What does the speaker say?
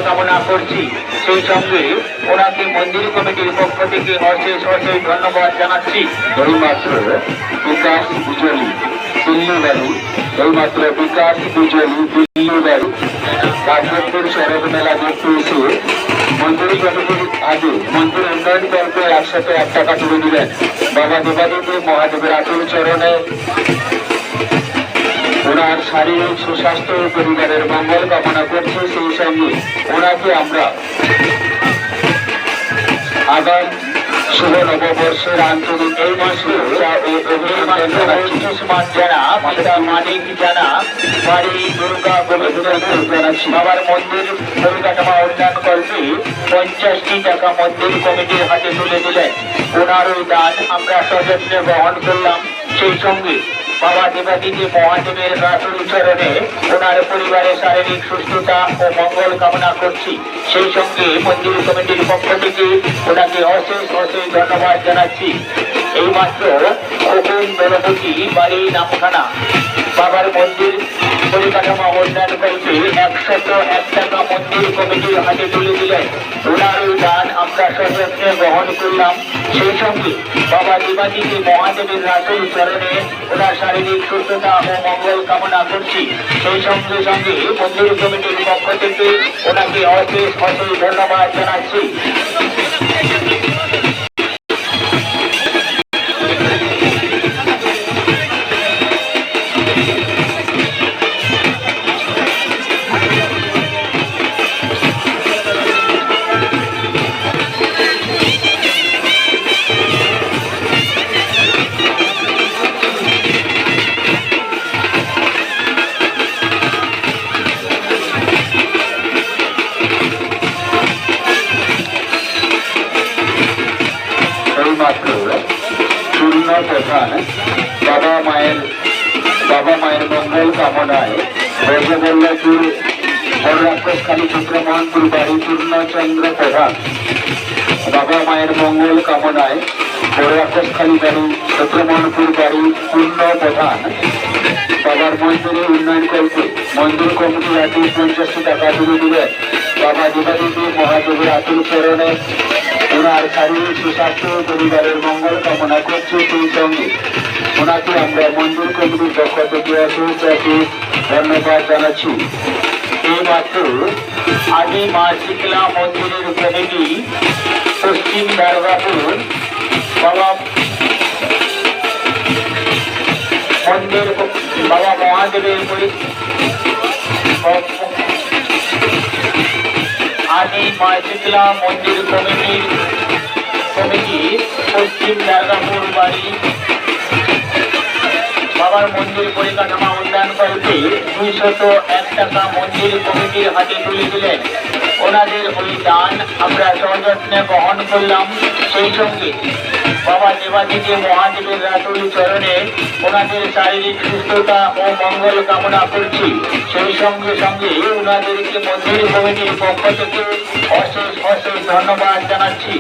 কামনা করছি। সেই সঙ্গে ওনাকে মন্দির কমিটির পক্ষ থেকে অশেষ অশেষ ধন্যবাদ জানাচ্ছি। এইমাত্র বিকাশ বিজলি দিল্লি বাড়ি, এইমাত্র বিকাশ বিজলি দিল্লি বাড়ি রাজপুর শরৎ মেলা দেখতে এসে মন্দির কমিটির আগে মন্দির উন্নয়ন কল্পে 101 টাকা তুলে দিলেন। বাবা দেবাদিদেব মহাদেবের আতুল চরণে ওনার শারীরিক সুস্বাস্থ্য পরিবারের মঙ্গল কামনা করছি। সেই সঙ্গে ওনাকে আমরা আগাম শুভ নববর্ষের আন্তরিক এই মাসে জানা পিতা মানিক জানা বাড়ি দুর্গা জানাচ্ছি। বাবার মন্দির পরিকাঠামো উন্নয়ন কল্পে 50টি টাকা মন্দির কমিটির হাতে তুলে দিলেন। ওনার ওই দান আমরা সযত্নে গ্রহণ করলাম। সেই সঙ্গে বাবা দেবাদিদেব মহাদেবের রাতুল চরণে ওনার পরিবারের শারীরিক সুস্থতা ও মঙ্গল কামনা করছি। সেই সঙ্গে মন্দির কমিটির পক্ষ থেকে ওনাকে অশেষ অশেষ ধন্যবাদ জানাচ্ছি। এইমাত্র খোকন দলপতি বাড়ি নামখানা বাবার মন্দির পরিকাঠামো উন্নয়ন কল্পে 101 টাকা মন্দির কমিটির হাতে তুলে দিলেন। ওনার ওই দান আমরা সযত্নে গ্রহণ করলাম। সেই সঙ্গে বাবা দেবাদিদেব মহাদেবের রাতুল চরণে ওনার শারীরিক সুস্থতা ও মঙ্গল কামনা করছি। সেই সঙ্গে সঙ্গে মন্দির কমিটির পক্ষ থেকে ওনাকে অশেষ অশেষ ধন্যবাদ জানাচ্ছি। প্রধান বাবা মায়ের মঙ্গল কামনায় ব্রজবল্লভপুর বড়রাক্ষসখালী চন্দ্রমোহনপুর বাড়ি পূর্ণচন্দ্র প্রধান বাবা মায়ের মঙ্গল কামনায় বড়রাক্ষসখালী বাড়ি চন্দ্রমোহনপুর বাড়ি পূর্ণ প্রধান বাবার মন্দিরে উন্নয়ন কল্পে মন্দির কমিটি হাতে 50টি টাকা তুলে দিলেন। বাবা দেবাদিদেব মহাদেবের আতুল চরণে ওনার শারীরিক সুস্বাস্থ্য পরিবারের মঙ্গল কামনা করছি। সেই সঙ্গে ওনাকে আমরা মন্দির কমিটির পক্ষ থেকে অশেষ ধন্যবাদ জানাচ্ছি। এইমাত্র আদি মা শীতলা মন্দিরের কমিটি পশ্চিম দুর্গাপুর বাবা মন্দির বাবা মহাদেবের আদি মা শীতলা মন্দির কমিটি পশ্চিম দুর্গাপুর বাড়ি বাবার মন্দির পরিকাঠামো উন্নয়ন কল্পে 201 টাকা মন্দির কমিটির হাতে তুলে দিলেন। ওনাদের ওই দান আমরা সযত্নে গ্রহণ করলাম। সেই সঙ্গে বাবা দেবাদিদেব মহাদেবের রাতুল চরণে ওনাদের শারীরিক সুস্থতা ও মঙ্গল কামনা করছি। সেই সঙ্গে সঙ্গে ওনাদেরকে মন্দির কমিটির পক্ষ থেকে অশেষ অশেষ ধন্যবাদ জানাচ্ছি।